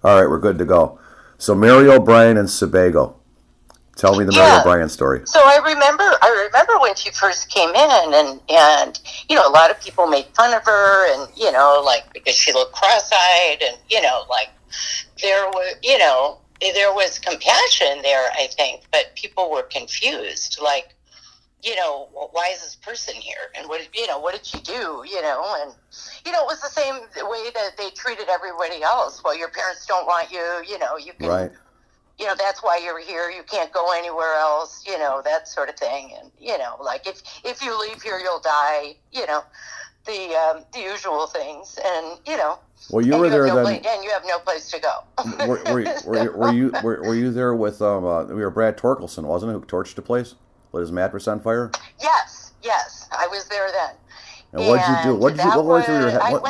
All right, we're good to go. So Mary O'Brien and Sebago. Tell me the Mary O'Brien story. So I remember when she first came in, and a lot of people made fun of her, and because she looked cross-eyed, and there was compassion there, I think, but people were confused, why is this person here? And what did she do? And it was the same way that they treated everybody else. Well, your parents don't want you, you can, right. That's why you're here. You can't go anywhere else, that sort of thing. And, if you leave here, you'll die, the usual things. And, well, you were there then, and you have no place to go. were you there with Brad Torkelson, wasn't it, who torched the place? Lit his mattress on fire? Yes, I was there then. And what'd you do? What went through your head? What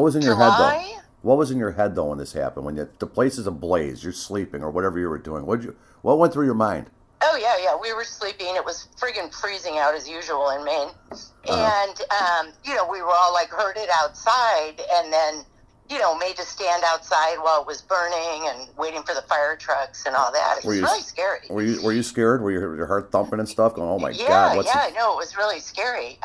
was in your head though? What was in your head though when this happened? When the place is ablaze, you're sleeping or whatever you were doing. What went through your mind? Oh yeah. We were sleeping. It was friggin' freezing out as usual in Maine, and we were all herded outside, and then made to stand outside while it was burning and waiting for the fire trucks and all that. It was really scary. Were you scared? Were your heart thumping and stuff? Going, oh my God! It was really scary.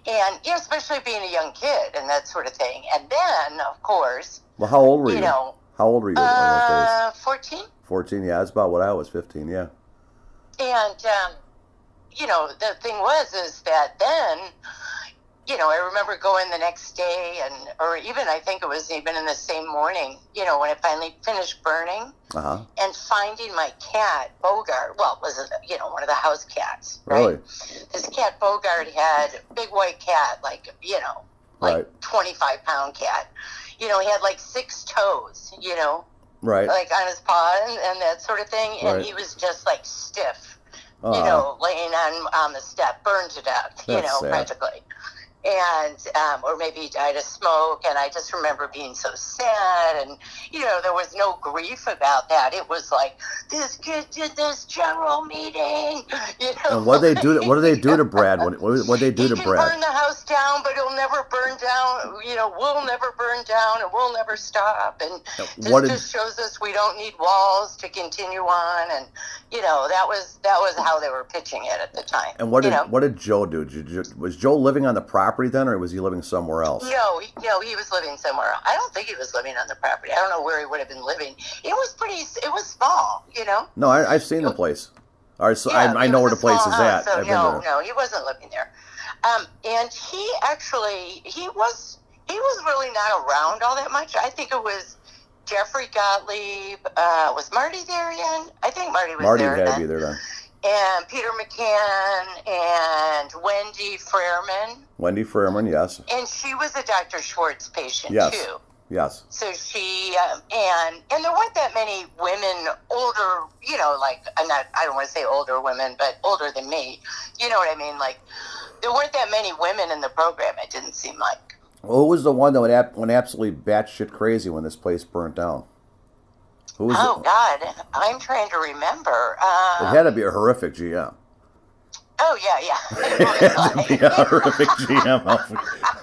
And especially being a young kid and that sort of thing. And then, of course. Well, how old were you? How old were you in those days? 14. 14, yeah, that's about what I was. 15, yeah. And the thing is that then. I remember going the next day, or even I think it was even in the same morning, when it finally finished burning, and finding my cat, Bogart. Well, it was, one of the house cats, right? Really? This cat, Bogart, had a big white cat, 25-pound cat. He had 6 toes, right, on his paw and that sort of thing, and he was just stiff, laying on the step, burned to death, That's sad. Practically. And, or maybe he died of smoke, and I just remember being so sad, and, there was no grief about that. It was this kid did this general meeting, And what did they do to Brad? What they do to Brad? He can burn the house down, but it'll never burn down, we'll never burn down, and we'll never stop, and this just shows us we don't need walls to continue on, and, that was how they were pitching it at the time. And what did Joe do? Was Joe living on the property then, or was he living somewhere else? No, he was living somewhere else. I don't think he was living on the property. I don't know where he would have been living. It was small, No, I've seen the place. All right, so I know where the place is at. So no, he wasn't living there. And he was really not around all that much. I think it was Jeffrey Gottlieb. Was Marty there again? I think Marty was there. Marty had to be there then. And Peter McCann and Wendy Freerman. Wendy Freerman, yes. And she was a Dr. Schwartz patient, too. Yes. So she, and there weren't that many women, older, I don't want to say older women, but older than me. You know what I mean? There weren't that many women in the program, it didn't seem like. Well, who was the one that went absolutely batshit crazy when this place burnt down? Who was it? God, I'm trying to remember. It had to be a horrific GM. Oh, yeah. It had to be a horrific GM.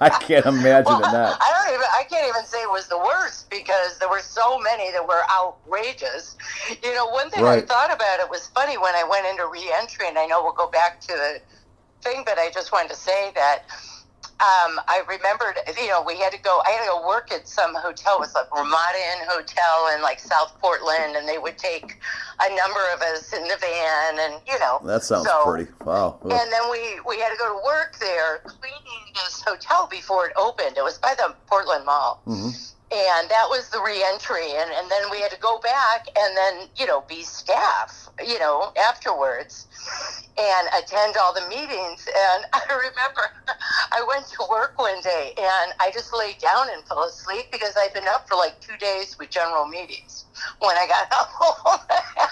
I can't imagine it not. I can't even say it was the worst because there were so many that were outrageous. One thing I thought about, it was funny when I went into re-entry, and I know we'll go back to the thing, but I just wanted to say that I remembered, I had to go work at some hotel. It was Ramada Inn Hotel in South Portland, and they would take a number of us in the van, and That sounds pretty. Wow. And then we had to go to work there cleaning this hotel before it opened. It was by the Portland Mall. Mm-hmm. And that was the re-entry, and then we had to go back and then, be staff, afterwards and attend all the meetings. And I remember I went to work one day and I just laid down and fell asleep because I'd been up for 2 days with general meetings when I got home.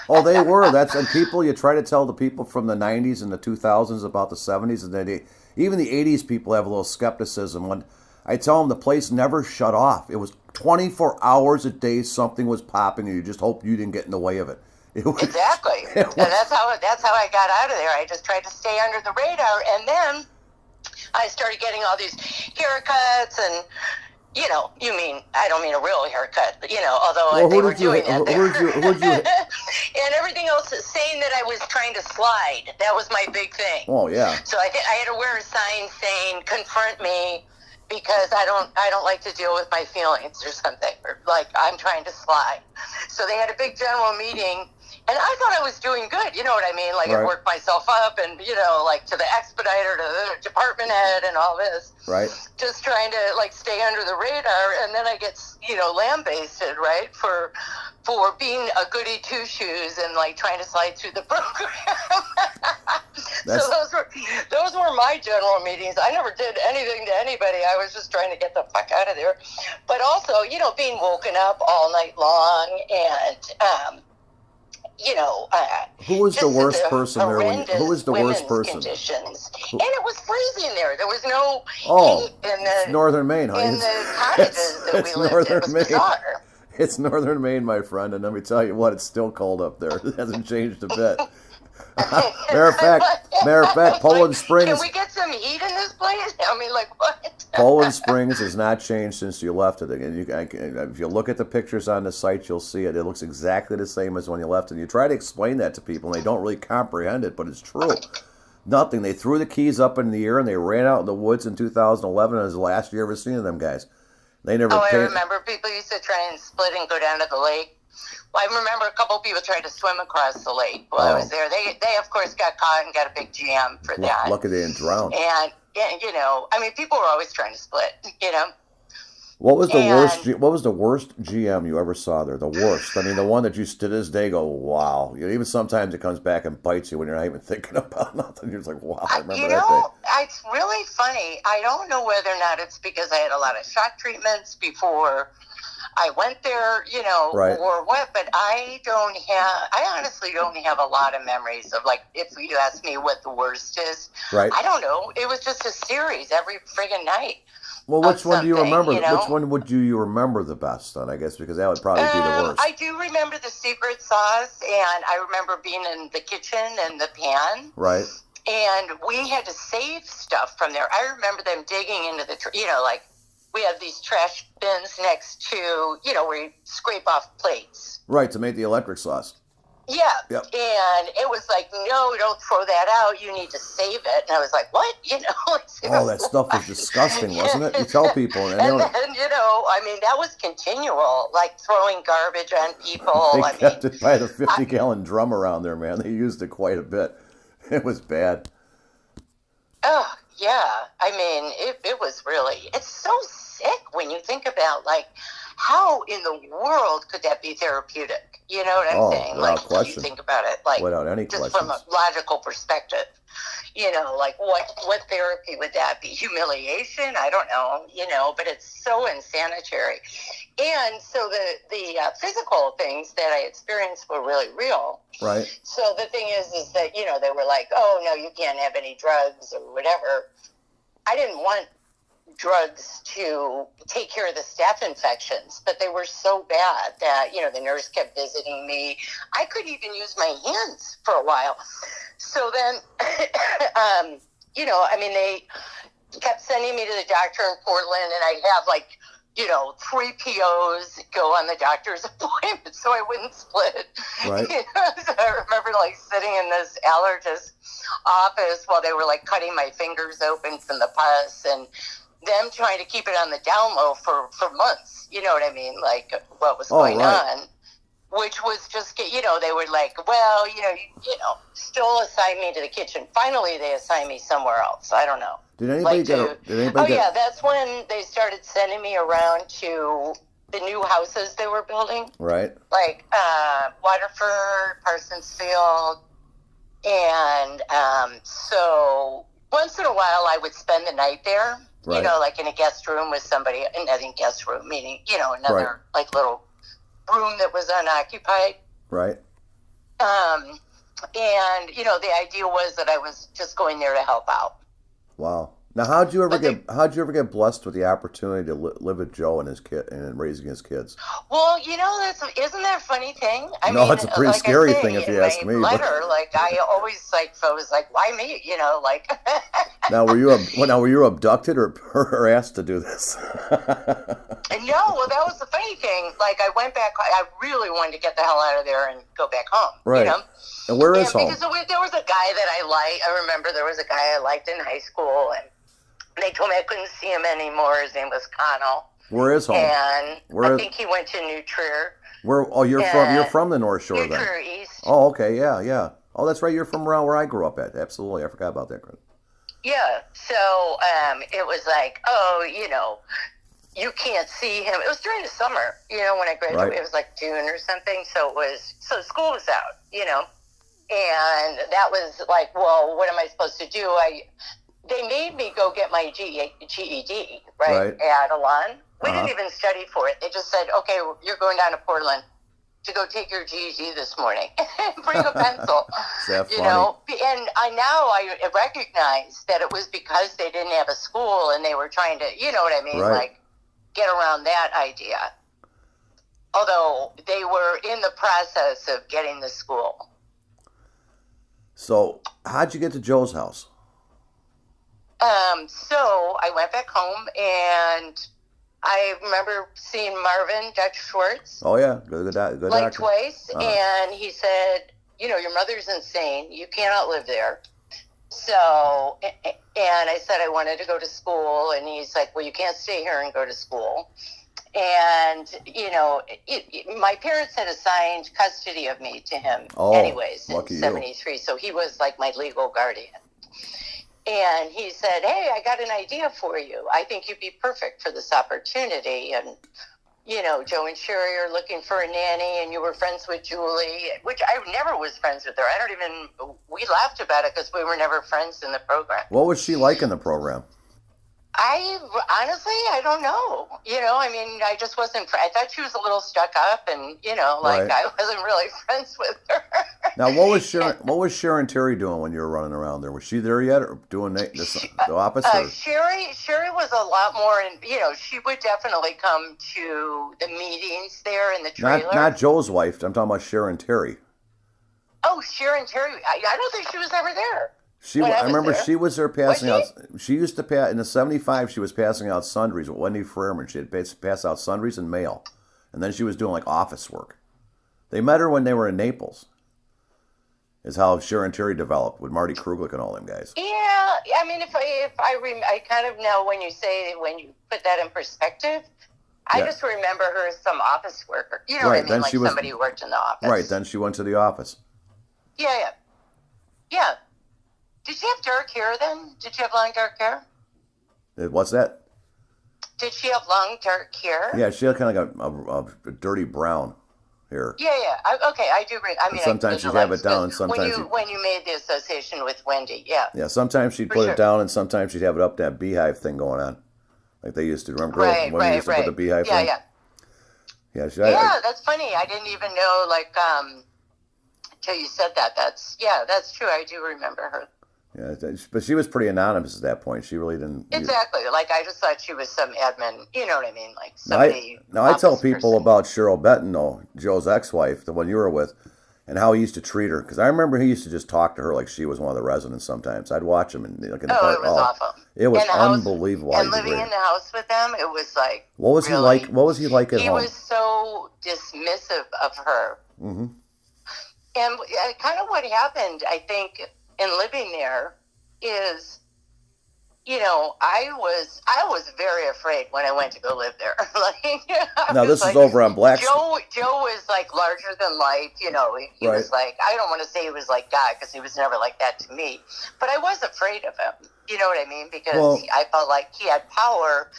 Oh, they were. And people, you try to tell the people from the 90s and the 2000s about the 70s, and then even the 80s people have a little skepticism. When I tell them the place never shut off. It was 24 hours a day, something was popping, and you just hope you didn't get in the way of it. Exactly. And that's how I got out of there. I just tried to stay under the radar, and then I started getting all these haircuts and You mean, I don't mean a real haircut, although Well, they were doing that there. who'd you? And everything else is saying that I was trying to slide. That was my big thing. Oh yeah. So I had to wear a sign saying, confront me, because I don't like to deal with my feelings or something, or like I'm trying to slide. So they had a big general meeting, and I thought I was doing good. You know what I mean? Like right. I worked myself up, and like to the expediter, to the department head, and all this. Right. Just trying to like stay under the radar, and then I get lambasted, right, for being a goody two shoes and like trying to slide through the program. So those were my general meetings. I never did anything to anybody. I was just trying to get the fuck out of there. But also, being woken up all night long, and who was the worst person there? Who was the worst person? Conditions. And it was freezing there. There was no heat in it's Northern Maine, huh? In the cottages that we lived in. It was bizarre. It's Northern Maine, my friend, and let me tell you what, it's still cold up there. It hasn't changed a bit. Matter of fact, Poland Springs. Can we get some heat in this place? I mean, like what? Poland Springs has not changed since you left it. And if you look at the pictures on the site, you'll see it. It looks exactly the same as when you left. And you try to explain that to people, and they don't really comprehend it, but it's true. Nothing. They threw the keys up in the air, and they ran out in the woods in 2011. And it was the last year ever seen them guys. They never. I remember people used to try and split and go down to the lake. Well, I remember a couple of people tried to swim across the lake while I was there. They of course got caught and got a big jam for that. Lucky they didn't drown. And people were always trying to split. What was the worst GM you ever saw there? The worst. I mean, the one that you to this day go, wow. Even sometimes it comes back and bites you when you're not even thinking about nothing. You're just like, wow. I remember that day. It's really funny. I don't know whether or not it's because I had a lot of shock treatments before I went there, right. or what, but I honestly don't have a lot of memories of, like, if you ask me what the worst is, right. I don't know. It was just a series every friggin' night. Well, which one do you remember? Which one would you remember the best then, I guess, because that would probably be the worst. I do remember the secret sauce, and I remember being in the kitchen and the pan. Right. And we had to save stuff from there. I remember them digging into the, like, we have these trash bins next to, where you scrape off plates. Right, to make the electric sauce. Yeah. Yep. And it was like, no, don't throw that out. You need to save it. And I was like, what? That stuff was disgusting, wasn't it? You tell people. And then, that was continual, like throwing garbage on people. They kept it by the 50-gallon drum around there, man. They used it quite a bit. It was bad. Oh, yeah. It was really, it's so sick when you think about, like, how in the world could that be therapeutic? You know what I'm saying? Like, when you think about it, like, without any just questions. from a logical perspective, like, what therapy would that be? Humiliation? I don't know, but it's so insanitary. And so the physical things that I experienced were really real. Right. So the thing is that, they were like, oh, no, you can't have any drugs or whatever. I didn't want drugs to take care of the staph infections, but they were so bad that, the nurse kept visiting me. I couldn't even use my hands for a while. So then, they kept sending me to the doctor in Portland, and I'd have, like, 3 POs go on the doctor's appointment so I wouldn't split. Right. So I remember, like, sitting in this allergist office while they were, like, cutting my fingers open from the pus, and them trying to keep it on the down low for months. You know what I mean? Like, what was going on. Which was just, they were like, well, still assign me to the kitchen. Finally, they assigned me somewhere else. I don't know. Did anybody yeah, that's when they started sending me around to the new houses they were building. Right. Like Waterford, Parsonsfield. And so once in a while I would spend the night there, right. Like in a guest room with somebody. And I think guest room, meaning, another right. like little room that was unoccupied. Right. And, the idea was that I was just going there to help out. Wow. Now, how'd you ever get blessed with the opportunity to live with Joe and his kid and raising his kids? Well, isn't that a funny thing? I No, mean, it's a pretty like I scary thing say if in you ask my me. But letter, like I always like I was like, why me? Like. now, were you abducted or asked to do this? No, well, that was the funny thing. Like, I went back. I really wanted to get the hell out of there and go back home. Right. And where is home? Because there was a guy that I liked. I remember there was a guy I liked in high school, and they told me I couldn't see him anymore. His name was Connell. Where is home? And I think he went to New Trier. Where? Oh, you're from the North Shore then. New Trier East. Oh, okay, yeah. Oh, that's right. You're from around where I grew up at. Absolutely, I forgot about that. Yeah. So it was like, you can't see him. It was during the summer, when I graduated. Right. It was like June or something. So school was out, and that was like, well, what am I supposed to do? They made me go get my GED, right. At Elan. We didn't even study for it. They just said, okay, you're going down to Portland to go take your GED this morning. Bring a pencil. That's funny. And I recognize that it was because they didn't have a school and they were trying to, you know what I mean? Right. Like, get around that idea. Although they were in the process of getting the school. So, how'd you get to Joe's house? So I went back home and I remember seeing Marvin, Dr. Schwartz. Oh yeah, good like doctor. Twice, and he said, your mother's insane. You cannot live there. So, and I said I wanted to go to school, and he's like, well, you can't stay here and go to school. And, my parents had assigned custody of me to him anyways in 73. So he was like my legal guardian. And he said, hey, I got an idea for you. I think you'd be perfect for this opportunity. And, Joe and Sherry are looking for a nanny, and you were friends with Julie, which I never was friends with her. We laughed about it because we were never friends in the program. What was she like in the program? I don't know. I just wasn't. I thought she was a little stuck up, and right. I wasn't really friends with her. Now, what was Sharon Terry doing when you were running around there? Was she there yet, or doing the opposite? Sherry was a lot more, and she would definitely come to the meetings there in the trailer. Not Joe's wife. I'm talking about Sharon Terry. Oh, Sharon Terry. I don't think she was ever there. I remember she was there passing out. She used to pass in the '75. She was passing out sundries with Wendy Freeman. She had pass out sundries and mail, and then she was doing like office work. They met her when they were in Naples. Is how Sharon Terry developed with Marty Kruglich and all them guys. Yeah, I kind of know when you put that in perspective. I just remember her as some office worker. You know what I mean? Then like somebody who worked in the office. Right. Then she went to the office. Yeah. Did she have dark hair then? Did she have long dark hair? What's that? Did she have long dark hair? Yeah, she had kind of like a dirty brown hair. Yeah. Okay, I do agree. Sometimes she'd have it down, and sometimes when you made the association with Wendy, yeah. Yeah, sometimes she'd put it down, and sometimes she'd have it up that beehive thing going on, like they used to. Remember, when they used to put the beehive thing? Yeah, that's funny. I didn't even know, till you said that. That's true. I do remember her. Yeah, but she was pretty anonymous at that point. She really didn't... Exactly. I just thought she was some admin, you know what I mean? Like somebody... Now, I tell people about Cheryl Benton, though, Joe's ex-wife, the one you were with, and how he used to treat her. Because I remember he used to just talk to her like she was one of the residents sometimes. I'd watch him. And, it was awful. It was unbelievable. And living in the house with them, it was like... What was he like? What was he like at home? He was so dismissive of her. Mm-hmm. And kind of what happened, I think... in living there is, I was very afraid when I went to go live there. Now this is over on Black. Joe was like larger than life. He right. was like, I don't want to say he was like God because he was never like that to me, but I was afraid of him. You know what I mean? Because I felt like he had power.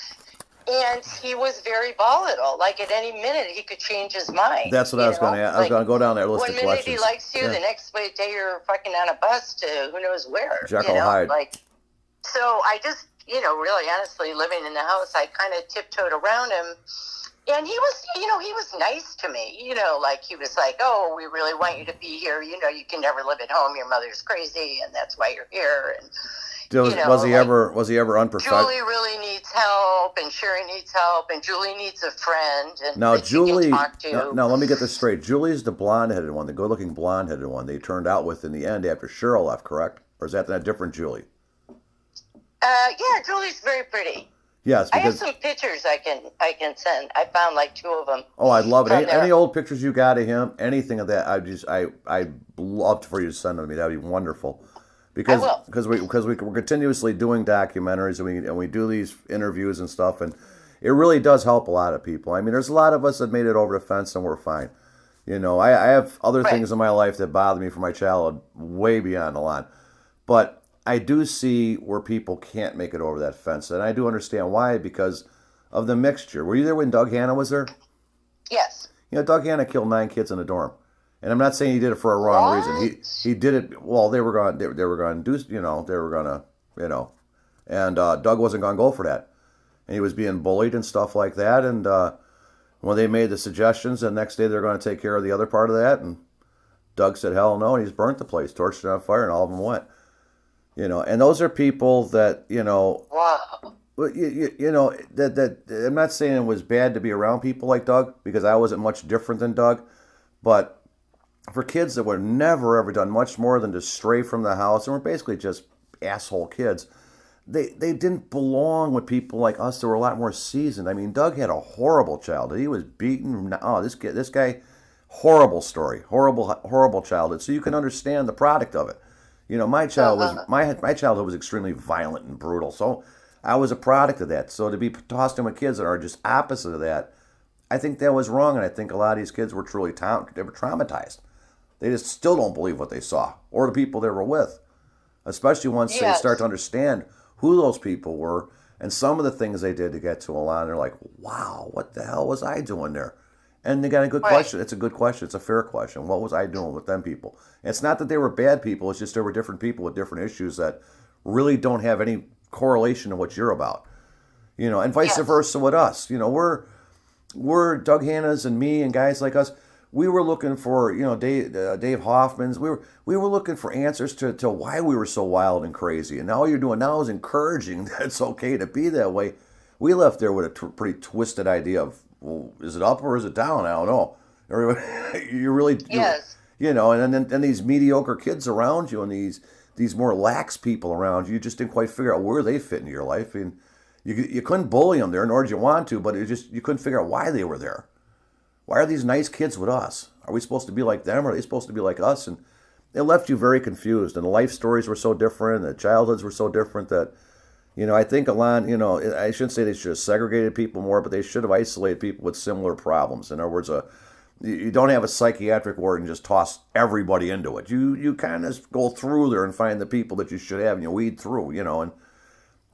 And he was very volatile. Like at any minute, he could change his mind. That's what I was going to ask. I was going to go down there. List of questions. One minute he likes you, the next day you're fucking on a bus to who knows where. Jekyll Hyde. So I just, really honestly, living in the house, I kind of tiptoed around him. And he was, he was nice to me. He was like, oh, we really want you to be here. You can never live at home. Your mother's crazy, and that's why you're here. Was he ever unprofessional? Julie really needs help, and Sherry needs help, and Julie needs a friend, and Now that you Julie, can talk to. now let me get this straight. Julie's the blonde-headed one, the good-looking blonde-headed one. They turned out with in the end after Cheryl left, correct? Or is that a different Julie? Yeah, Julie's very pretty. Yes, I have some pictures I can send. I found like 2 of them. Oh, I'd love it. Any old pictures you got of him, anything of that, I'd love for you to send them to me. That'd be wonderful. Because we're continuously doing documentaries and we do these interviews and stuff, and it really does help a lot of people. I mean, there's a lot of us that made it over the fence and we're fine. You know, I have other things in my life that bother me from my childhood way beyond the line, but I do see where people can't make it over that fence, and I do understand why, because of the mixture. Were you there when Doug Hanna was there? Yes. You know, Doug Hanna killed 9 kids in a dorm, and I'm not saying he did it for a wrong reason. He did it. Well, they were going to do, and Doug wasn't going to go for that, and he was being bullied and stuff like that. And when they made the suggestions, the next day they're going to take care of the other part of that, and Doug said hell no, and he's burnt the place, torched it on fire, and all of them went. You know, and those are people that, you know, wow. You know, that I'm not saying it was bad to be around people like Doug, because I wasn't much different than Doug, but for kids that were never ever done much more than to stray from the house and were basically just asshole kids, they didn't belong with people like us that were a lot more seasoned. I mean, Doug had a horrible childhood. He was beaten. Oh, this guy, horrible story, horrible childhood. So you can understand the product of it. You know, my childhood was extremely violent and brutal, so I was a product of that. So to be tossed in with kids that are just opposite of that, I think that was wrong, and I think a lot of these kids were truly traumatized. They just still don't believe what they saw or the people they were with, especially once they start to understand who those people were and some of the things they did to get to Elan. They're like, wow, what the hell was I doing there? And they got a good question. It's a good question. It's a fair question. What was I doing with them people? And it's not that they were bad people. It's just there were different people with different issues that really don't have any correlation to what you're about. You know, and vice versa with us. You know, we're Doug Hanna's and me and guys like us. We were looking for, you know, Dave Hoffman's. We were looking for answers to why we were so wild and crazy. And all you're doing now is encouraging that it's okay to be that way. We left there with a pretty twisted idea of, well, is it up or is it down? I don't know. You really, you know, and then these mediocre kids around you and these more lax people around you just didn't quite figure out where they fit into your life. And you couldn't bully them there, nor did you want to, but you couldn't figure out why they were there. Why are these nice kids with us? Are we supposed to be like them, or are they supposed to be like us? And it left you very confused. And the life stories were so different, and the childhoods were so different that, you know, I think Elan, you know, I shouldn't say they should have segregated people more, but they should have isolated people with similar problems. In other words, you don't have a psychiatric ward and just toss everybody into it. You kind of go through there and find the people that you should have, and you weed through, you know, and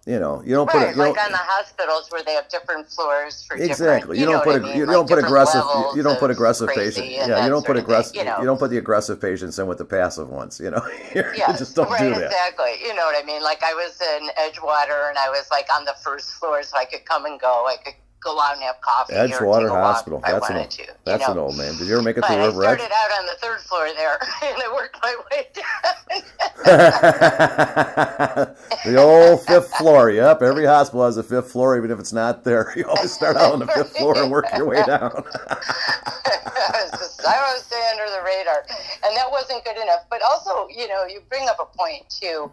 you know, you don't put it like on the hospitals where they have different floors for exactly. You don't put aggressive patients. Yeah, you don't put aggressive. You don't put the aggressive patients in with the passive ones. You know, you just don't do that. Exactly. You know what I mean? Like I was in Edgewater, and I was like on the first floor, so I could come and go. I could go out and have coffee. Edgewater Hospital. That's an old name. Did you ever make it to the River Edge? I started out on the third floor there, and I worked my way down. The old 5th floor. Yep, every hospital has a 5th floor, even if it's not there. You always start out on the 5th floor and work your way down. I want to stay under the radar, and that wasn't good enough. But also, you know, you bring up a point too,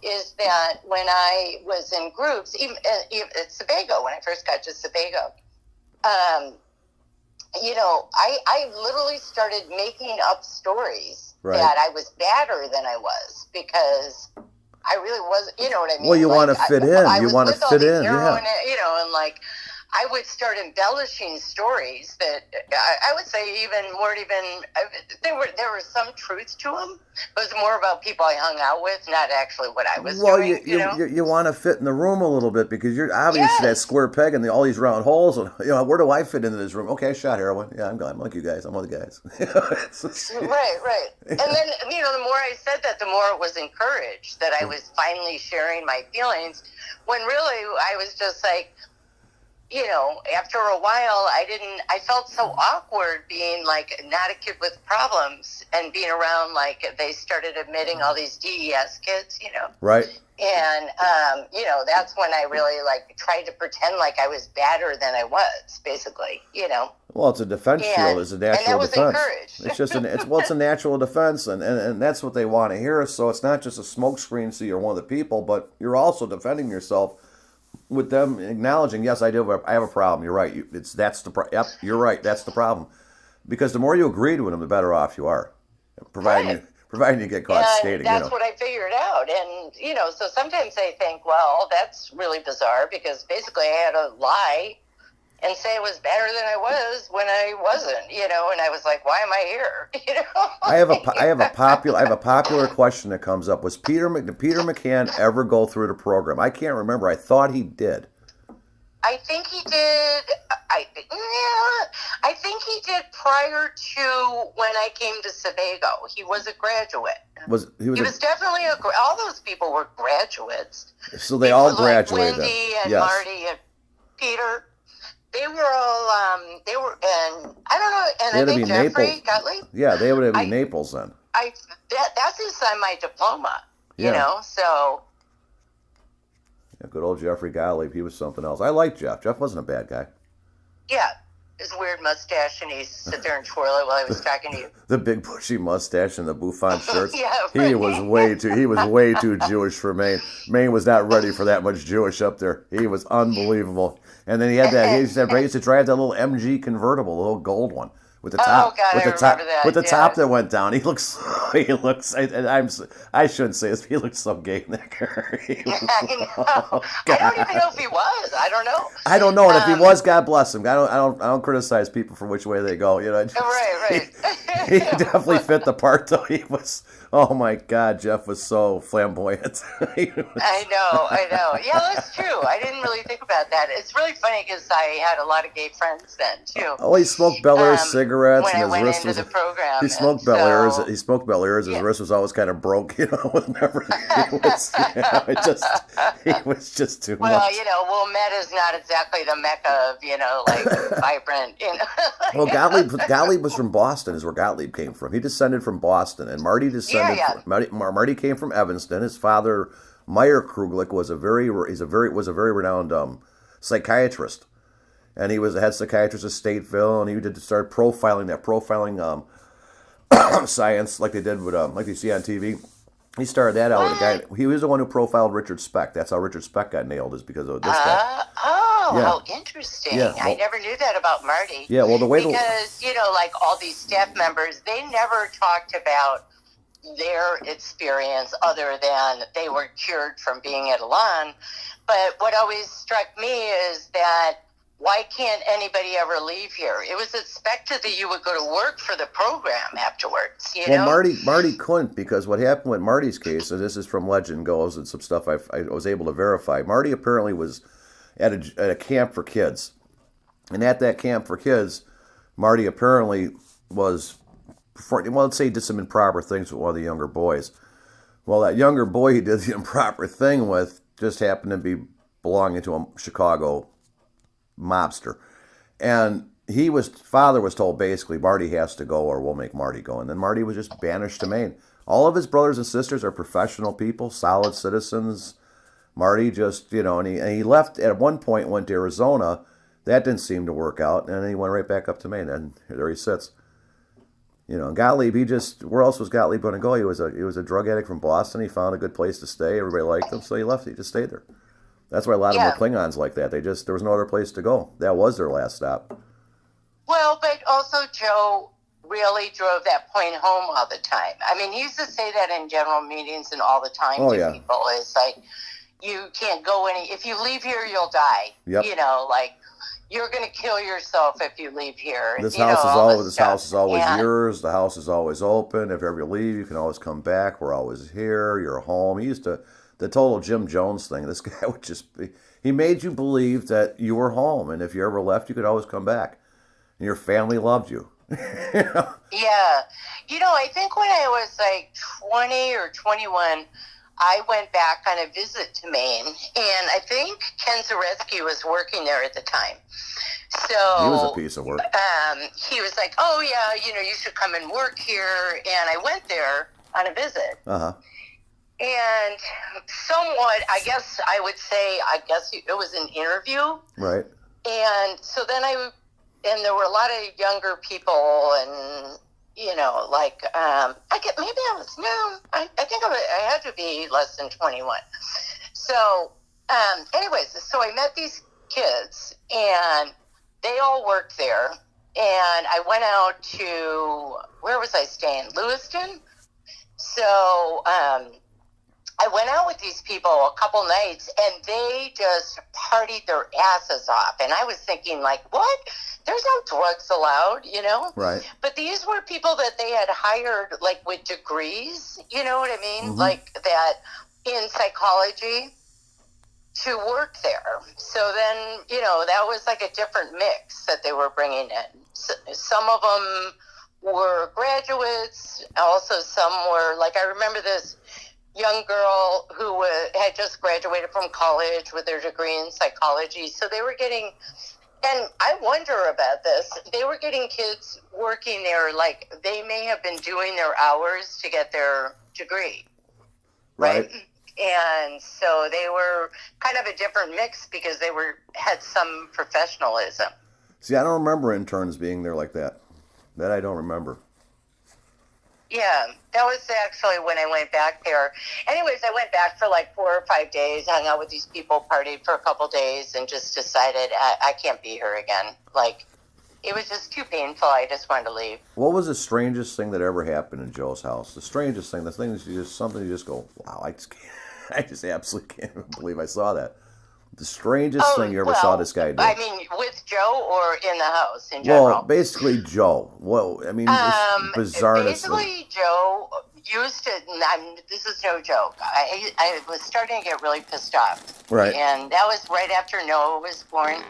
is that when I was in groups, even at Sebago, when I first got to Sebago, you know, I literally started making up stories that I was badder than I was, because I really was, you know what I mean? Well, you want to fit in. You want to fit in, you know, and like, I would start embellishing stories that I would say there was some truth to them. It was more about people I hung out with, not actually what I was doing. Well, you want to fit in the room a little bit, because you're obviously that square peg and all these round holes. And, you know, where do I fit into this room? Okay, I shot heroin. Yeah, I'm like you guys. I'm one of the guys. Right. And then, you know, the more I said that, the more it was encouraged that I was finally sharing my feelings, when really I was just like, you know, after a while, I felt so awkward being like not a kid with problems and being around, like they started admitting all these DES kids, you know. Right. And, that's when I really, tried to pretend like I was badder than I was, basically, Well, it's a defense shield. It's a natural and that was defense. encouraged. It's just it's a natural defense, and that's what they want to hear. So it's not just a smoke screen, so you're one of the people, but you're also defending yourself with them acknowledging, yes, I have a problem. You're right. Yep, you're right. That's the problem. Because the more you agree with them, the better off you are, providing you get caught stating. That's what I figured out. And, so sometimes I think, well, that's really bizarre because basically I had to lie and say I was better than I was when I wasn't, and I was like, why am I here? I have a popular question that comes up. Did Peter McCann ever go through the program? I can't remember. I thought he did. I think he did. I think he did prior to when I came to Sebago. He was a graduate. He was definitely all those people were graduates. So they all graduated. Like Wendy and Marty and Peter. They were all. And I don't know. And I think Jeffrey Gottlieb. Yeah, they would have been Naples then. That's inside my diploma. So. Yeah, good old Jeffrey Gottlieb. He was something else. I liked Jeff. Jeff wasn't a bad guy. Yeah. His weird mustache, and he'd sit there and twirl it while I was talking to you. The big bushy mustache and the bouffant shirts. Yeah, right. He was way too Jewish for Maine. Maine was not ready for that much Jewish up there. He was unbelievable. And then he used to drive that little MG convertible, the little gold one. With the top, top that went down. I shouldn't say this, but he looked so gay in that car. I know. I don't even know if he was. I don't know. I don't know, and if he was, God bless him. I don't criticize people for which way they go. Right. He definitely fit the part, though. He was. Oh my God, Jeff was so flamboyant. I know. Yeah, that's true. I didn't really think about that. It's really funny because I had a lot of gay friends then too. Oh, he smoked Bel Air cigarettes, and his wrist was. The program, he smoked Bel Airs. He smoked Bel Airs. His wrist was always kind of broke. It was never. He was just too much. Well, Wilmette is not exactly the mecca of vibrant. Well, Gottlieb was from Boston. Is where Gottlieb came from. He descended from Boston, and Marty descended. Marty came from Evanston. His father, Meyer Kruglich, was a very renowned psychiatrist, and he was the head psychiatrist of Stateville, and he did start profiling science like they did with like you see on TV. He started that out with a guy. He was the one who profiled Richard Speck. That's how Richard Speck got nailed, is because of this guy. How interesting. Yeah, I never knew that about Marty. Yeah, well, because all these staff members, they never talked about their experience other than they were cured from being at Elan. But what always struck me is that why can't anybody ever leave here? It was expected that you would go to work for the program afterwards, Well, Marty couldn't, because what happened with Marty's case, and this is from Legend Goes and some stuff I was able to verify, Marty apparently was at a camp for kids. And at that camp for kids, Marty apparently was, let's say he did some improper things with one of the younger boys. Well, that younger boy he did the improper thing with just happened to be belonging to a Chicago mobster. And father was told basically Marty has to go or we'll make Marty go. And then Marty was just banished to Maine. All of his brothers and sisters are professional people, solid citizens. Marty just, and he left at one point, went to Arizona. That didn't seem to work out. And then he went right back up to Maine. And there he sits. Gottlieb, where else was Gottlieb going to go? He was a drug addict from Boston. He found a good place to stay. Everybody liked him, so he left. He just stayed there. That's why a lot of them were Klingons like that. There was no other place to go. That was their last stop. Well, but also Joe really drove that point home all the time. I mean, he used to say that in general meetings and all the time to people. It's like, you can't go if you leave here, you'll die. Yep. You're going to kill yourself if you leave here. This house is always yours. The house is always open. If ever you leave, you can always come back. We're always here. You're home. He used to, the total Jim Jones thing. This guy would just be, he made you believe that you were home. And if you ever left, you could always come back. And your family loved you. Yeah. I think when I was like 20 or 21, I went back on a visit to Maine, and I think Ken Zaretzky was working there at the time. So he was a piece of work. He was like, "Oh yeah, you should come and work here." And I went there on a visit. And somewhat, I guess I would say, it was an interview. Right. And so then and there were a lot of younger people, and, I think I had to be less than 21. So, anyways, so I met these kids, and they all worked there. And I went out to, where was I staying? Lewiston. So, I went out with these people a couple nights, and they just partied their asses off. And I was thinking, like, what? There's no drugs allowed, Right. But these were people that they had hired, like, with degrees, you know what I mean? Mm-hmm. Like, that in psychology to work there. So then, that was like a different mix that they were bringing in. So, some of them were graduates. Also, some were, like, I remember this young girl who had just graduated from college with their degree in psychology. So they were getting, and I wonder about this, they were getting kids working there, like they may have been doing their hours to get their degree. Right? And so they were kind of a different mix because they had some professionalism. See, I don't remember interns being there like that. That I don't remember. Yeah, that was actually when I went back there. Anyways, I went back for like 4 or 5 days, hung out with these people, partied for a couple days, and just decided I can't be here again. Like, it was just too painful. I just wanted to leave. What was the strangest thing that ever happened in Joe's house? The strangest thing, the thing that something you just go, wow, I just can't, I just absolutely can't believe I saw that. The strangest thing you ever saw this guy do. I mean, with Joe or in the house in general? Well, basically Joe. Well, I mean, bizarreness. Basically, Joe used to, this is no joke, I was starting to get really pissed off. Right. And that was right after Noah was born.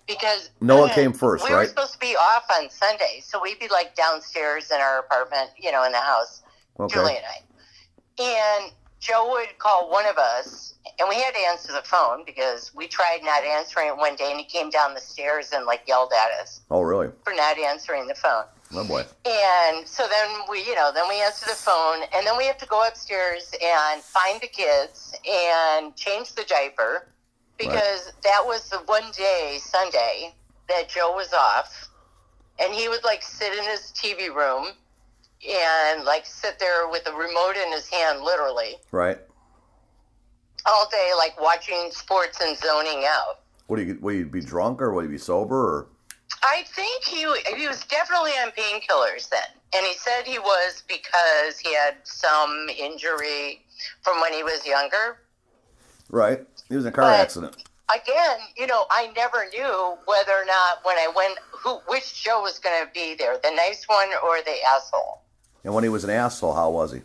Because Noah came first, we right? were supposed to be off on Sunday. So we'd be like downstairs in our apartment, in the house, Okay. Julie and I. And Joe would call one of us, and we had to answer the phone because we tried not answering it one day, and he came down the stairs and like yelled at us. Oh, really? For not answering the phone. Oh boy. And so then we answer the phone, and then we have to go upstairs and find the kids and change the diaper because that was the one day, Sunday, that Joe was off, and he would like sit in his TV room and like sit there with the remote in his hand, literally. Right. All day, like watching sports and zoning out. Would he be drunk or would he be sober or? I think he was definitely on painkillers then. And he said he was because he had some injury from when he was younger. Right. He was in a car accident. Again, I never knew whether or not when I went, which Joe was going to be there, the nice one or the asshole. And when he was an asshole, how was he?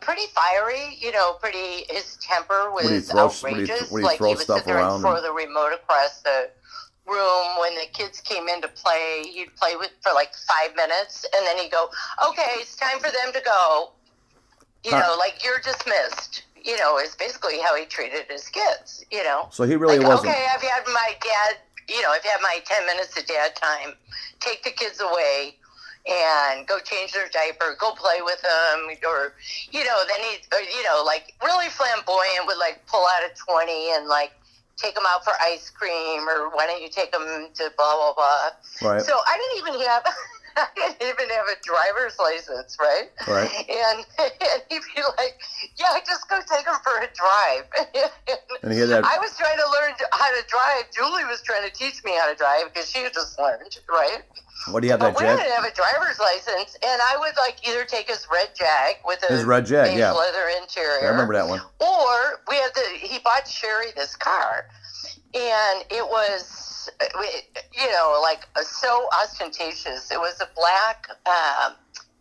Pretty fiery, his temper was outrageous. Would he would sit there and throw the remote across the room. When the kids came in to play, he'd play for like 5 minutes, and then he'd go, okay, it's time for them to go. Like, you're dismissed. Is basically how he treated his kids, So he really like, wasn't. Okay, I've had my dad, I've had my 10 minutes of dad time. Take the kids away and go change their diaper, go play with them, or, then he, like really flamboyant would like pull out a 20 and like take them out for ice cream, or why don't you take them to blah, blah, blah. Right. So I didn't even have a driver's license, right? Right. And he'd be like, yeah, just go take him for a drive. And he had that. I was trying to learn how to drive. Julie was trying to teach me how to drive because she had just learned, right? What do you have that Jag? We didn't have a driver's license, and I would like either take his red Jag with his red Jag, beige yeah, leather interior. I remember that one. Or he bought Sherry this car, and it was, like so ostentatious. It was a black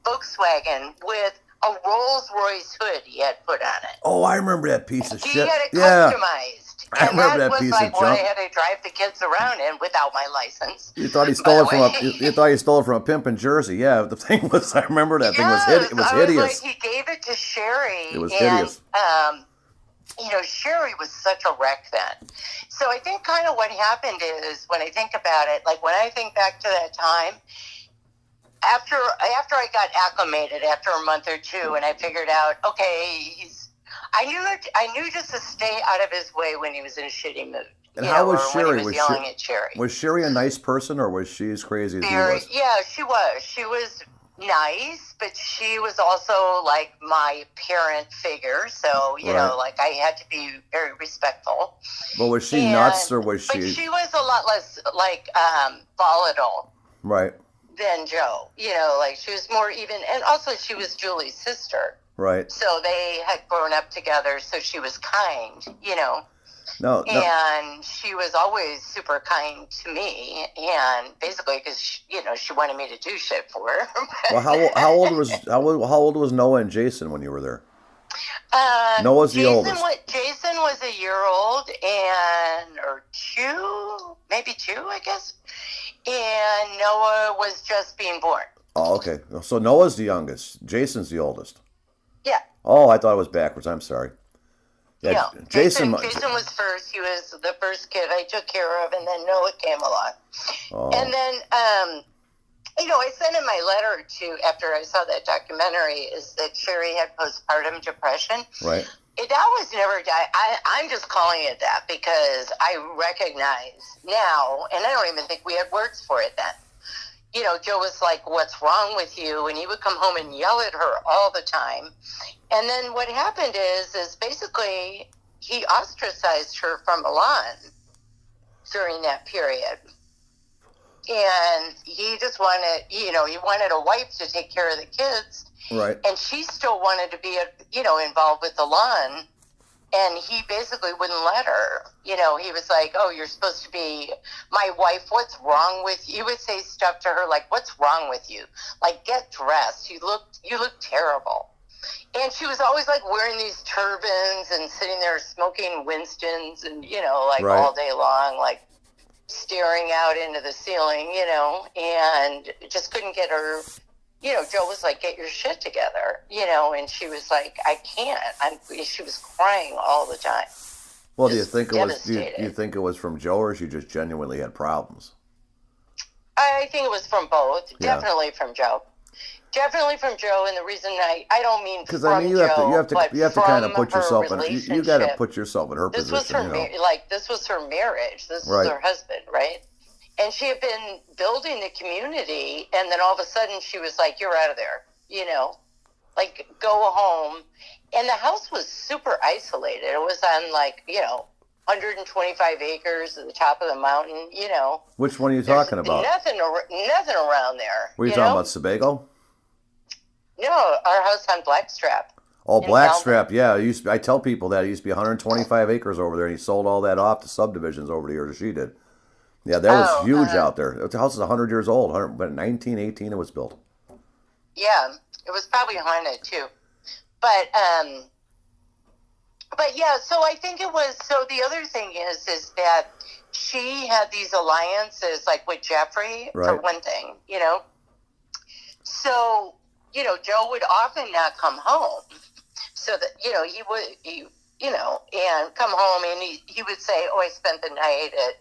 Volkswagen with a Rolls Royce hood he had put on it. Oh, I remember that piece of He shit. had it customized. I remember that piece of junk. What I had to drive the kids around in without my license. You thought he stole it from a pimp in Jersey. Yeah, the thing was, I remember that thing was hideous. It was hideous. Like, he gave it to Sherry. It was hideous. Sherry was such a wreck then. So I think kind of what happened is, when I think about it, like when I think back to that time, after I got acclimated after a month or two, and I figured out, okay, I knew just to stay out of his way when he was in a shitty mood. And how was When Sherry? he was yelling at Sherry. Was Sherry a nice person, or was she as crazy as he was? Yeah, she was. She was nice, but she was also like my parent figure. So, you know, like I had to be very respectful. But was she nuts, or was she? But she was a lot less like volatile. Right. Than Joe. You know, like she was more even, and also she was Julie's sister. Right. So they had grown up together, so she was kind, you know. No. And she was always super kind to me, and basically because she wanted me to do shit for her. Well, how old was Noah and Jason when you were there? Noah's the oldest. Jason was a year old, or maybe two, I guess. And Noah was just being born. Oh, okay. So Noah's the youngest. Jason's the oldest. Yeah. Oh, I thought it was backwards. I'm sorry. Yeah, no, Jason was first. He was the first kid I took care of, and then Noah came along. Oh. And then, I sent in my letter after I saw that documentary, is that Sherry had postpartum depression. Right. That was never, I'm just calling it that because I recognize now, and I don't even think we had words for it then. You know, Joe was like, "What's wrong with you?" And he would come home and yell at her all the time. And then what happened is basically he ostracized her from Elan during that period. And he just wanted, he wanted a wife to take care of the kids. Right. And she still wanted to be, involved with Elan. And he basically wouldn't let her. You know, he was like, "Oh, you're supposed to be my wife. What's wrong with you?" He would say stuff to her like, "What's wrong with you? Like, get dressed. You look terrible." And she was always like wearing these turbans and sitting there smoking Winstons and, all day long, like staring out into the ceiling, and just couldn't get her. Joe was like, "Get your shit together," and she was like, "I can't." She was crying all the time. Well, do you think it was from Joe, or she just genuinely had problems? I think it was from both. Yeah. Definitely from Joe. Definitely from Joe, and the reason I don't mean because you have to kind of put yourself in. You got to put yourself in her position. This was her marriage. This was her husband, right? And she had been building the community, and then all of a sudden she was like, "You're out of there," like go home. And the house was super isolated. It was on 125 acres at the top of the mountain. Which one are you talking about? Nothing around there. What are you talking about, Sebago? No, our house on Blackstrap. Oh, Blackstrap, yeah. I tell people that it used to be 125 acres over there, and he sold all that off to subdivisions over the years. She did. Yeah, that was huge out there. The house is 100 years old, but 1918 it was built. Yeah, it was probably haunted too. But yeah, so I think it was, so the other thing is that she had these alliances like with Jeffrey, for one thing, So, Joe would often not come home. So that, he would, and come home and he would say, "Oh, I spent the night at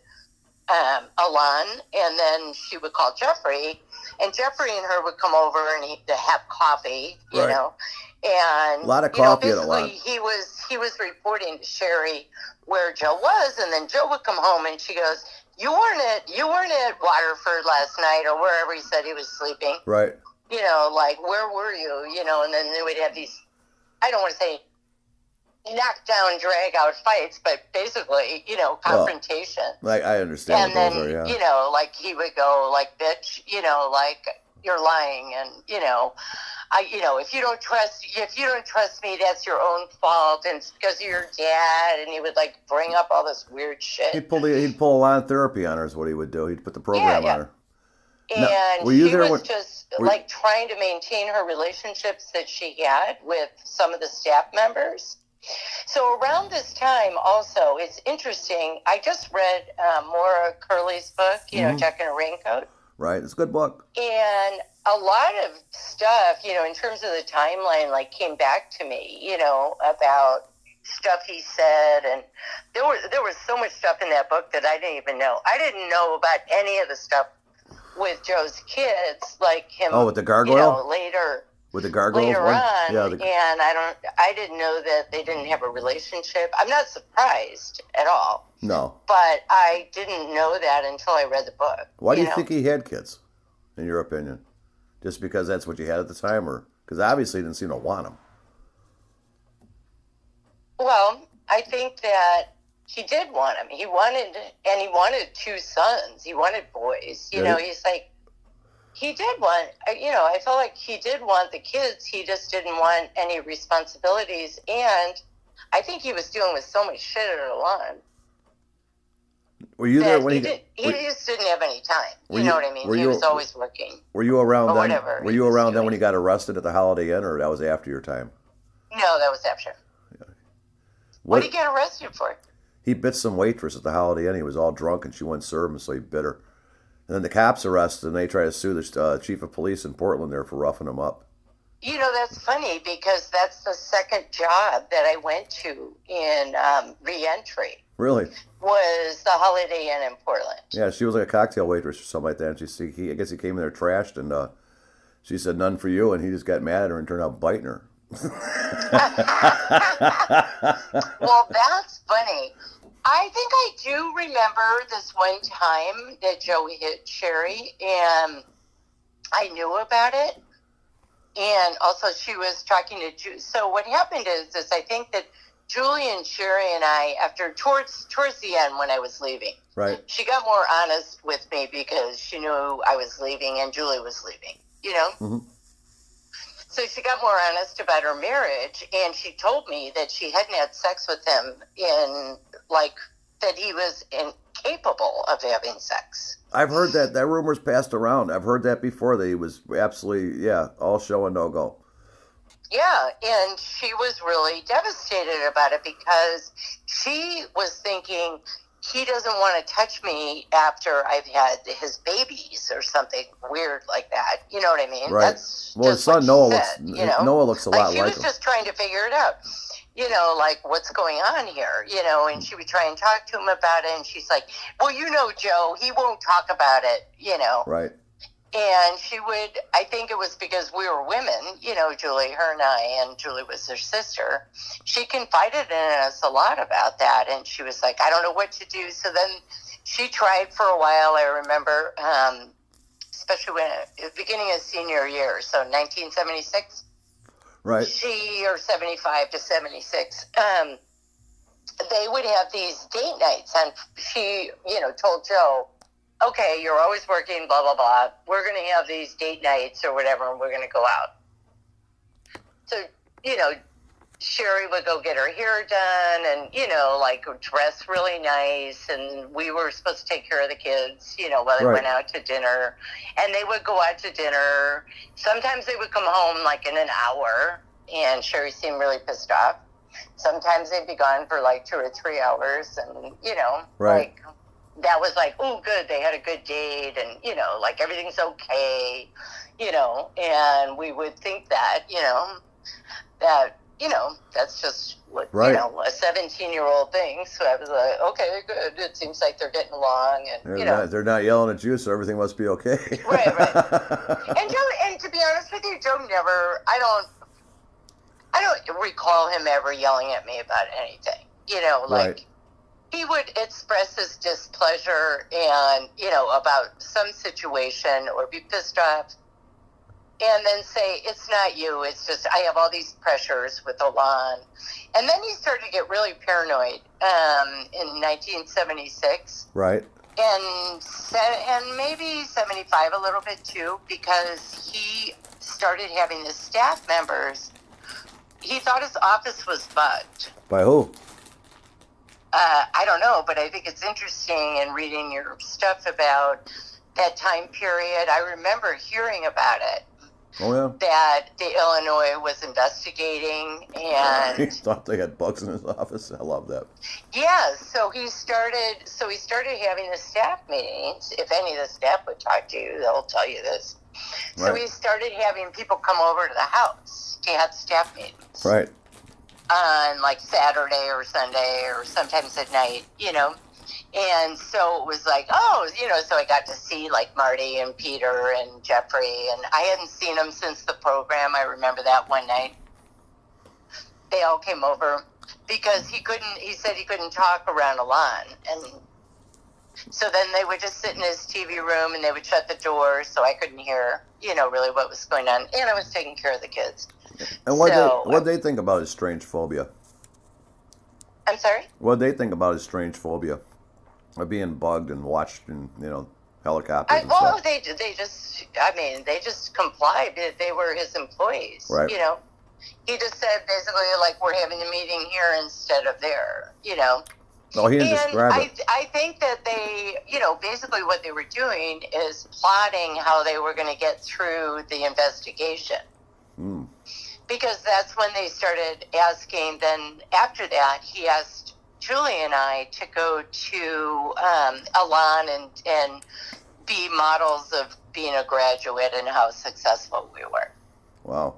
Elan," and then she would call Jeffrey, and Jeffrey and her would come over and to have coffee, you know, and a lot of coffee at Elan. He was reporting to Sherry where Joe was, and then Joe would come home and she goes, you weren't at Waterford last night," or wherever he said he was sleeping, right? Like, where were you? And then they would have these, I don't want to say knockdown, drag out fights, but basically, confrontation. Like, I understand. And then, like he would go like, "Bitch, like you're lying," and if you don't trust me, that's your own fault, and it's because of your dad. And he would like bring up all this weird shit. He'd pull a lot of therapy on her. Is what he would do. He'd put the program on her. And she was just like trying to maintain her relationships that she had with some of the staff members. So around this time also, it's interesting, I just read Maura Curley's book, Jack in a Raincoat. Right, it's a good book. And a lot of stuff, in terms of the timeline, like came back to me, about stuff he said. And there was so much stuff in that book that I didn't even know. I didn't know about any of the stuff with Joe's kids, like him. Oh, with the gargoyle? Later. With the gargoyle Later one? on, Yeah, and I didn't know that they didn't have a relationship. I'm not surprised at all. No. But I didn't know that until I read the book. Why do you think he had kids, in your opinion? Just because that's what you had at the time, or because obviously he didn't seem to want them? Well, I think that he did want them. He wanted 2 sons. He wanted boys. He's like, he did want, I felt like he did want the kids. He just didn't want any responsibilities. And I think he was dealing with so much shit at Elan. Were you there when he just didn't have any time. You know what I mean? He was always working. Were you around then? Whatever Were you around then when he got arrested at the Holiday Inn, or that was after your time? No, that was after. Yeah. What did he get arrested for? He bit some waitress at the Holiday Inn. He was all drunk, and she wouldn't serve him, so he bit her. And then the cops arrested him. They tried to sue the chief of police in Portland there for roughing him up. That's funny because that's the second job that I went to in reentry. Really? Was the Holiday Inn in Portland. Yeah, she was like a cocktail waitress or something like that. And I guess he came in there trashed, and she said, "None for you," and he just got mad at her and turned out biting her. Well, that's funny. I think I do remember this one time that Joe hit Sherry, and I knew about it. And also she was talking to Julie. So what happened is I think that Julie and Sherry and I, after towards the end when I was leaving, right, she got more honest with me because she knew I was leaving and Julie was leaving, Mm-hmm. So she got more honest about her marriage, and she told me that she hadn't had sex with him that he was incapable of having sex. I've heard that. That rumor's passed around. I've heard that before, that he was absolutely, all show and no go. Yeah, and she was really devastated about it because she was thinking, he doesn't want to touch me after I've had his babies or something weird like that. You know what I mean? Right. That's well, his son Noah looks a lot like him. She was just trying to figure it out. What's going on here? And she would try and talk to him about it, and she's like, well, Joe, he won't talk about it, Right. And she would, I think it was because we were women, Julie, her and I, and Julie was her sister. She confided in us a lot about that, and she was like, I don't know what to do. So then she tried for a while, I remember, especially at the beginning of senior year, so 1976. Right. Or 75 to 76. They would have these date nights, and she, told Joe, okay, you're always working, blah, blah, blah. We're going to have these date nights or whatever, and we're going to go out. So, Sherry would go get her hair done and, dress really nice. And we were supposed to take care of the kids, while they went out to dinner. And they would go out to dinner. Sometimes they would come home in an hour, and Sherry seemed really pissed off. Sometimes they'd be gone for 2 or 3 hours, and, right. That was oh, good, they had a good date, and, everything's okay, and we would think that, that's just what, right. A 17-year-old thing. So I was like, okay, good. It seems like they're getting along, and, they're not yelling at you, so everything must be okay. Right. And Joe, and to be honest with you, Joe never, I don't recall him ever yelling at me about anything, right. He would express his displeasure and, about some situation or be pissed off and then say, it's not you, it's just, I have all these pressures with Elan. And then he started to get really paranoid in 1976. Right. And maybe 75 a little bit too, because he started having his staff members, he thought his office was bugged. By who? I don't know, but I think it's interesting in reading your stuff about that time period. I remember hearing about it. Oh, yeah. That the Illinois was investigating, and he thought they had bugs in his office. I love that. Yeah, so he started having the staff meetings. If any of the staff would talk to you, they'll tell you this. So he started having people come over to the house to have staff meetings. Right. On Saturday or Sunday or sometimes at night, And so it was like, oh, so I got to see like Marty and Peter and Jeffrey, and I hadn't seen them since the program. I remember that one night. They all came over because he said he couldn't talk around Elan. And so then they would just sit in his TV room and they would shut the door so I couldn't hear, really what was going on. And I was taking care of the kids. And what they think about his strange phobia? I'm sorry? What they think about his strange phobia? Of being bugged and watched in, helicopters and stuff. They just complied. They were his employees. Right. He just said basically like we're having a meeting here instead of there. No, he didn't describe it. I think that they, basically what they were doing is plotting how they were going to get through the investigation. Mm. Because that's when they started asking. Then after that, he asked Julie and I to go to Elan and be models of being a graduate and how successful we were. Wow.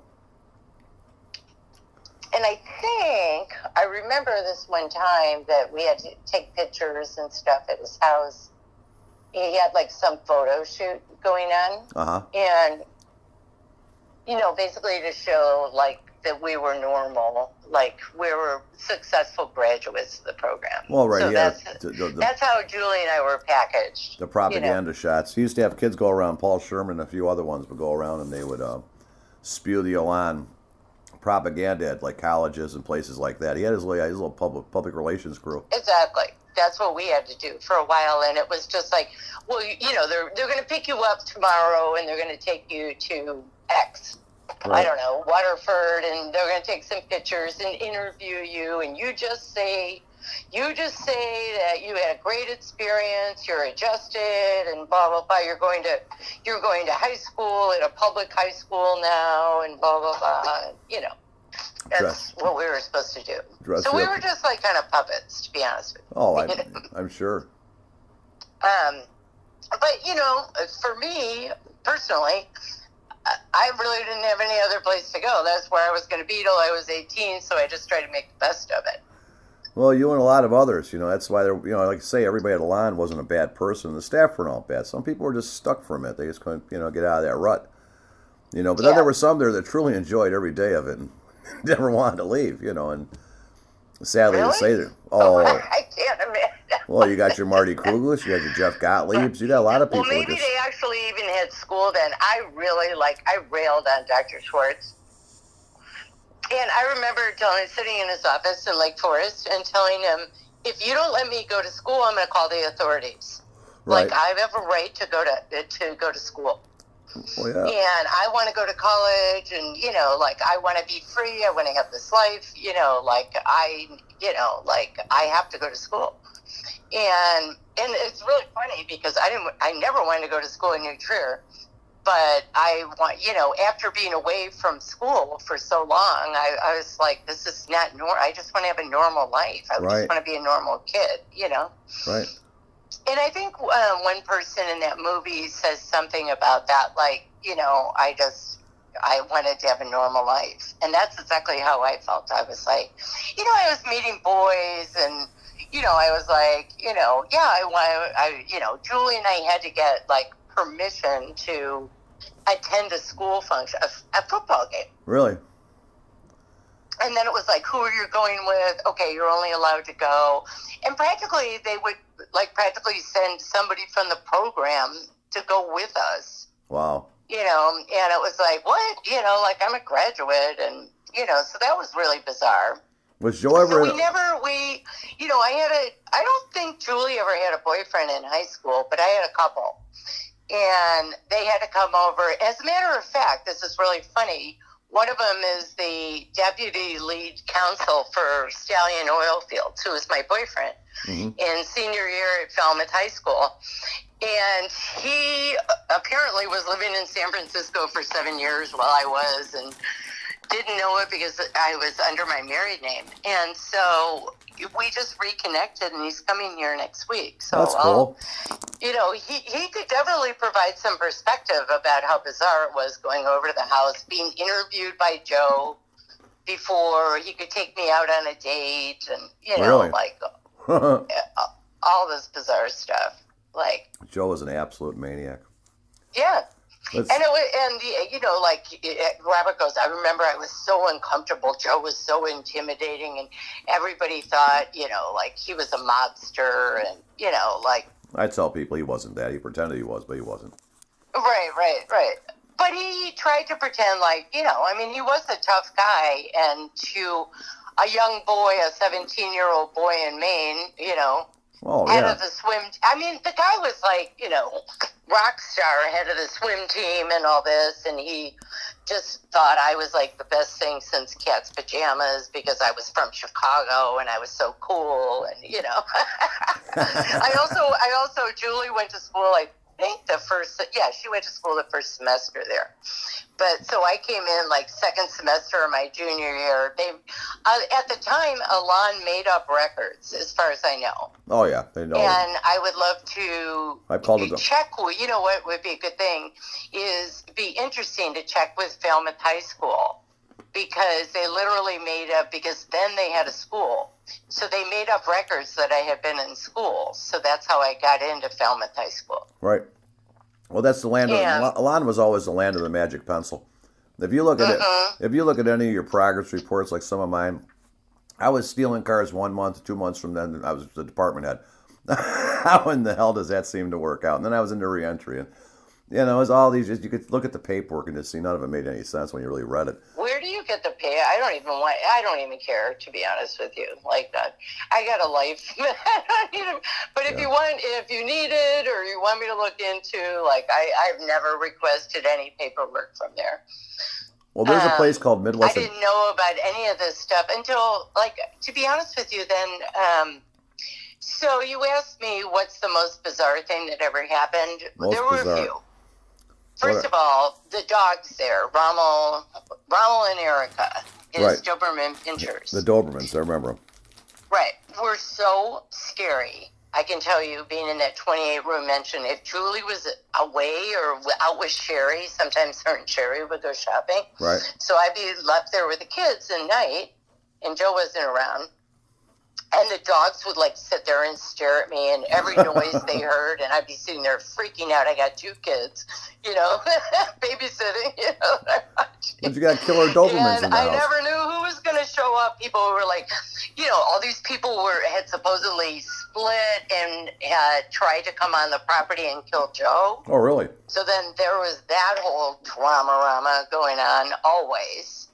And I remember this one time that we had to take pictures and stuff at his house. He had like some photo shoot going on. Uh-huh. And, basically to show like that we were normal, like we were successful graduates of the program. Well, right, so yeah. That's how Julie and I were packaged. The propaganda shots. He used to have kids go around, Paul Sherman and a few other ones would go around and they would spew the Elan propaganda at like colleges and places like that. He had his little public relations crew. Exactly. That's what we had to do for a while, and it was just like, well, they're going to pick you up tomorrow and they're going to take you to X. Right. I don't know, Waterford, and they're going to take some pictures and interview you, and you just say that you had a great experience, you're adjusted, and blah blah blah. You're going to high school at a public high school now, and blah blah blah. That's what we were supposed to do. So we were just like kind of puppets, to be honest with you. Oh, I'm sure. But for me personally, I really didn't have any other place to go. That's where I was going to be till I was 18, so I just tried to make the best of it. Well, you and a lot of others, that's why they're, like I say, everybody at Elan wasn't a bad person. The staff weren't all bad. Some people were just stuck for a minute. They just couldn't, get out of that rut. But then there were some there that truly enjoyed every day of it and never wanted to leave, and sadly to say that. Oh, I can't imagine. Well, you got your Marty Kruglis, you got your Jeff Gottliebs, you got a lot of people. Well, maybe they actually even had school then. I railed on Dr. Schwartz. And I remember sitting in his office in Lake Forest and telling him, if you don't let me go to school, I'm going to call the authorities. Right. Like, I have a right to go to school. Well, yeah. And I want to go to college, and, I want to be free. I want to have this life, I have to go to school. And it's really funny because I never wanted to go to school in New Trier, but I want, after being away from school for so long, I was like, this is not normal. I just want to have a normal life. I just want to be a normal kid, Right. And I think one person in that movie says something about that, like, I wanted to have a normal life. And that's exactly how I felt. I was like, I was meeting boys and, I was like, Julie and I had to get, like, permission to attend a school function, a football game. Really? And then it was like, who are you going with? Okay, you're only allowed to go. And practically, they would, send somebody from the program to go with us. Wow. And it was like, what? I'm a graduate. And, so that was really bizarre. Was Joe ever... So I don't think Julie ever had a boyfriend in high school, but I had a couple. And they had to come over. As a matter of fact, this is really funny. One of them is the deputy lead counsel for Stallion Oilfields, who was my boyfriend in senior year at Falmouth High School. And he apparently was living in San Francisco for 7 years while I was, and didn't know it because I was under my married name. And so we just reconnected, and he's coming here next week. So that's cool. He could definitely provide some perspective about how bizarre it was going over to the house, being interviewed by Joe before he could take me out on a date, and really? like all this bizarre stuff. Like, Joe was an absolute maniac. Yeah. Robert goes, I remember I was so uncomfortable. Joe was so intimidating, and everybody thought, like he was a mobster, and, like. I tell people he wasn't that. He pretended he was, but he wasn't. Right. But he tried to pretend like, he was a tough guy, and to a young boy, a 17-year-old boy in Maine, head of the swim. The guy was like, rock star, head of the swim team and all this, and he just thought I was like the best thing since cat's pajamas because I was from Chicago and I was so cool, and I also Julie went to school. I think she went to school the first semester there. But so I came in like second semester of my junior year. At the time, Elan made up records, as far as I know. Oh yeah, they know. And I would love to check. You know what would be a good thing is be interesting to check with Falmouth High School, because they literally made up, because then they had a school, so they made up records that I had been in school. So that's how I got into Falmouth High School. Right. Well, that's the land of Elan was always the land of the magic pencil. If you look at it, if you look at any of your progress reports, like some of mine, I was stealing cars 1 month, 2 months from then. I was the department head. How in the hell does that seem to work out? And then I was into reentry, and it was all these. You could look at the paperwork and just see none of it made any sense when you really read it. Where do you get the pay? I don't even care, to be honest with you. Like that, I got a life. But if you need it, or you want me to look into, like, I've never requested any paperwork from there. Well, there's a place called Midwest. I didn't know about any of this stuff until, like, to be honest with you, then. So you asked me what's the most bizarre thing that ever happened. There were a few. First of all, the dogs there, Rommel and Erica, his Doberman Pinschers. The Dobermans, I remember them. Right. Were so scary. I can tell you, being in that 28-room mansion, if Julie was away or out with Sherry, sometimes her and Sherry would go shopping. Right. So I'd be left there with the kids at night, and Joe wasn't around. And the dogs would, like, sit there and stare at me, and every noise they heard, and I'd be sitting there freaking out. I got 2 kids, babysitting, But you got killer Dobermans in the house. I never knew who was going to show up. People were like, all these people had supposedly split and had tried to come on the property and kill Joe. Oh, really? So then there was that whole drama going on always.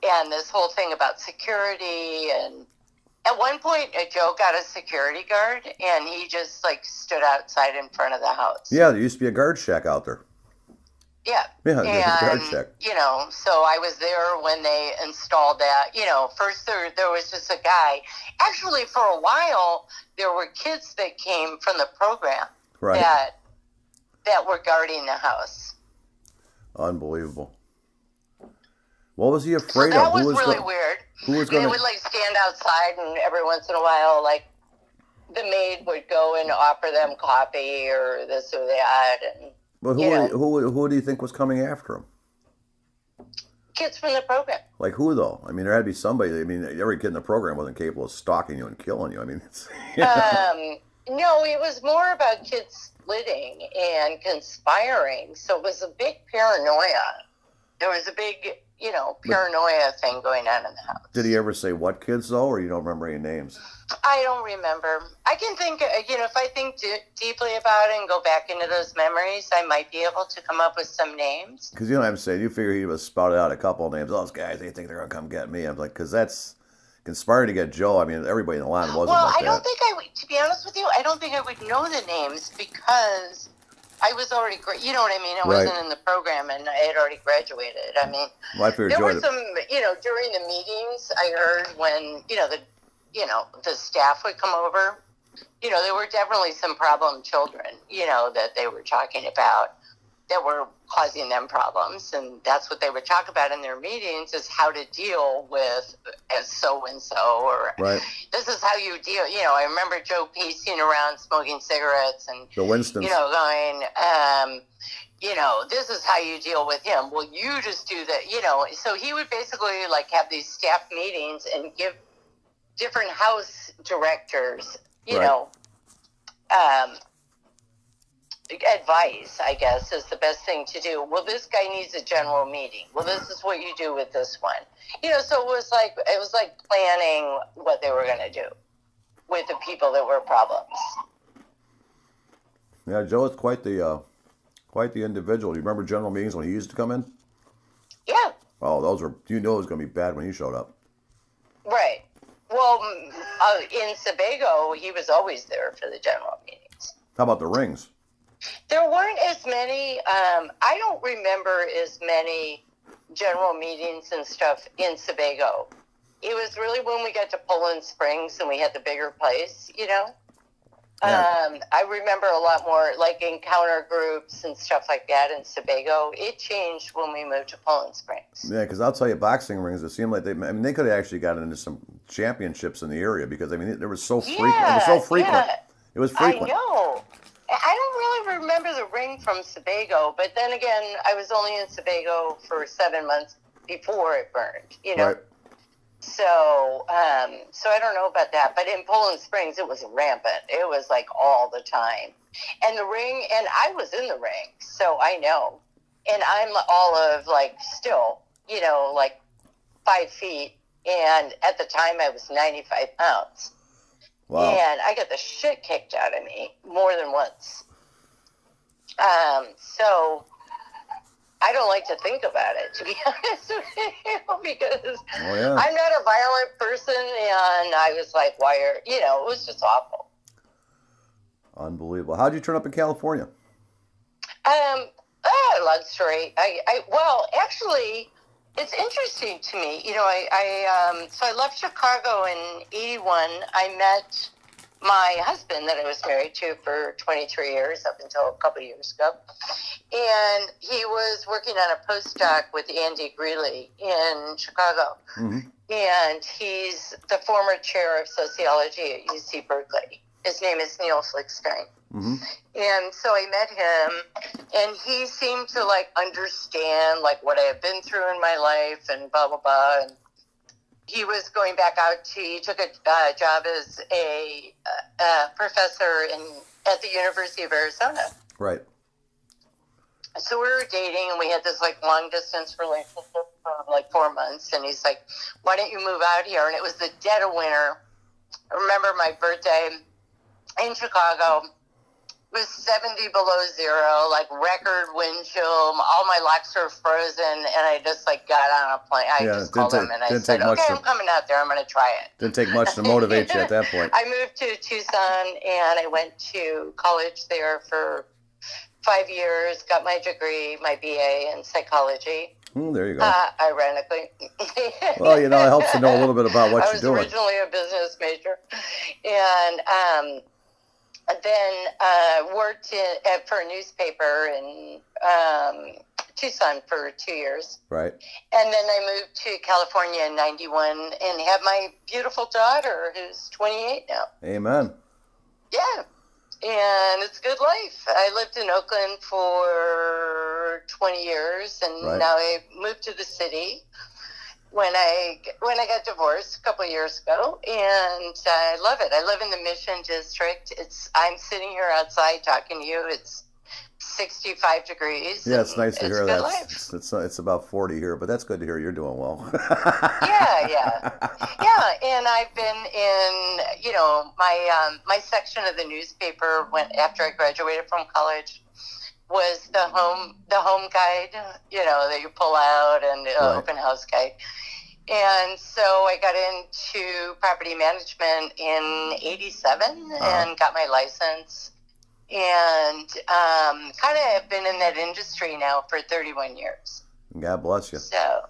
And this whole thing about security, and at one point, Joe got a security guard, and he just, like, stood outside in front of the house. Yeah, there used to be a guard shack out there. Yeah. Yeah, there's a guard shack. So I was there when they installed that. First there was just a guy. Actually, for a while, there were kids that came from the program that were guarding the house. Unbelievable. What was he afraid of? That of? was really weird. Who was going They would, like, stand outside, and every once in a while, like, the maid would go and offer them coffee or this or that. And, but who do you think was coming after him? Kids from the program. Like who, though? I mean, there had to be somebody. I mean, every kid in the program wasn't capable of stalking you and killing you. I mean, no, it was more about kids splitting and conspiring. So it was a big paranoia. There was a big, paranoia thing going on in the house. Did he ever say what kids, though, or you don't remember any names? I don't remember. I can think, if I think deeply about it and go back into those memories, I might be able to come up with some names. Because you know what I'm saying? You figure he was spouted out a couple of names. Those guys, they think they're going to come get me. I'm like, because that's conspiring to get Joe. I mean, everybody in the line wasn't like that. Well, I don't think to be honest with you, I don't think I would know the names because I was already, you know what I mean? I wasn't in the program, and I had already graduated. I mean, there were some, during the meetings, I heard when, the staff would come over, there were definitely some problem children, that they were talking about that were causing them problems. And that's what they would talk about in their meetings, is how to deal with so-and-so, or this is how you deal. I remember Joe pacing around smoking cigarettes and, the Winstons. Going, this is how you deal with him. Well, you just do that, So he would basically, like, have these staff meetings and give different house directors, advice, I guess, is the best thing to do. Well, this guy needs a general meeting. Well, this is what you do with this one. So it was like planning what they were going to do with the people that were problems. Yeah, Joe is quite the individual. You remember general meetings when he used to come in? Yeah. Oh, those were, it was going to be bad when he showed up. Right. Well, in Sebago, he was always there for the general meetings. How about the rings? There weren't as many. I don't remember as many general meetings and stuff in Sebago. It was really when we got to Poland Springs and we had the bigger place, Yeah. I remember a lot more like encounter groups and stuff like that in Sebago. It changed when we moved to Poland Springs. Yeah, because I'll tell you, boxing rings, it seemed like they could have actually gotten into some championships in the area because, it was so frequent. Yeah, it was so frequent. Yeah. It was frequent. I know. I don't really remember the ring from Sebago, but then again, I was only in Sebago for 7 months before it burned, Right. So, so I don't know about that, but in Poland Springs, it was rampant. It was like all the time. And the ring, and I was in the ring, so I know. And I'm all of still, 5 feet. And at the time I was 95 pounds. Wow. And I got the shit kicked out of me more than once. So I don't like to think about it, to be honest with you, because I'm not a violent person, and I was like, it was just awful. Unbelievable. How'd you turn up in California? Long story. Well, actually, it's interesting to me. So I left Chicago in 81. I met my husband that I was married to for 23 years up until a couple of years ago. And he was working on a postdoc with Andy Greeley in Chicago. Mm-hmm. And he's the former chair of sociology at UC Berkeley. His name is Neil Flickstein. Mm-hmm. And so I met him, and he seemed to understand what I had been through in my life and blah, blah, blah. And he was going back out. He took a job as a professor at the University of Arizona. Right. So we were dating, and we had this long distance relationship for 4 months. And he's like, "Why don't you move out here?" And it was the dead of winter. I remember my birthday in Chicago. It was 70 below zero, record wind chill. All my locks were frozen, and I just got on a plane. I just called him and I said, "Okay, I'm coming out there. I'm going to try it." Didn't take much to motivate you at that point. I moved to Tucson, and I went to college there for 5 years. Got my degree, my BA in psychology. There you go. Ironically. Well, it helps to know a little bit about what you're doing. I was originally a business major, and then worked for a newspaper in Tucson for 2 years. Right. And then I moved to California in 91 and have my beautiful daughter who's 28 now. Amen. Yeah. And it's a good life. I lived in Oakland for 20 years, and now I moved to the city when I got divorced a couple of years ago, and I love it. I live in the Mission District. I'm sitting here outside talking to you. It's 65 degrees. Yeah, it's nice to hear that. Life. It's about 40 here, but that's good to hear you're doing well. Yeah, and I've been in, my section of the newspaper after I graduated from college was the home guide, that you pull out, and open house guide. And so I got into property management in 87 and got my license. And kind of have been in that industry now for 31 years. God bless you. So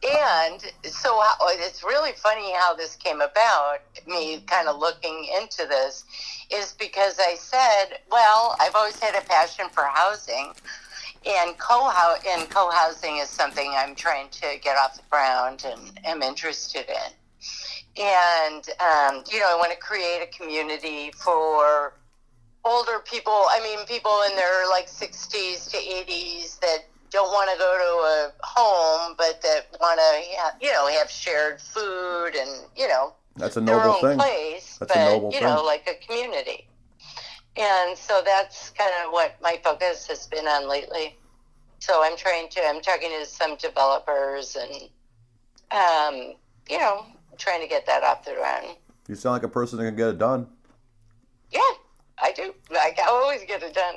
it's really funny how this came about, me kind of looking into this, is because I said, well, I've always had a passion for housing, and co-housing is something I'm trying to get off the ground and am interested in. And, I want to create a community for older people, people in their 60s to 80s that don't want to go to a home, but that want to, have shared food and, that's a their noble own thing. place, that's but, a noble thing. like a community. And so that's kind of what my focus has been on lately. So I'm talking to some developers and, trying to get that off the ground. You sound like a person that can get it done. Yeah, I do. I always get it done.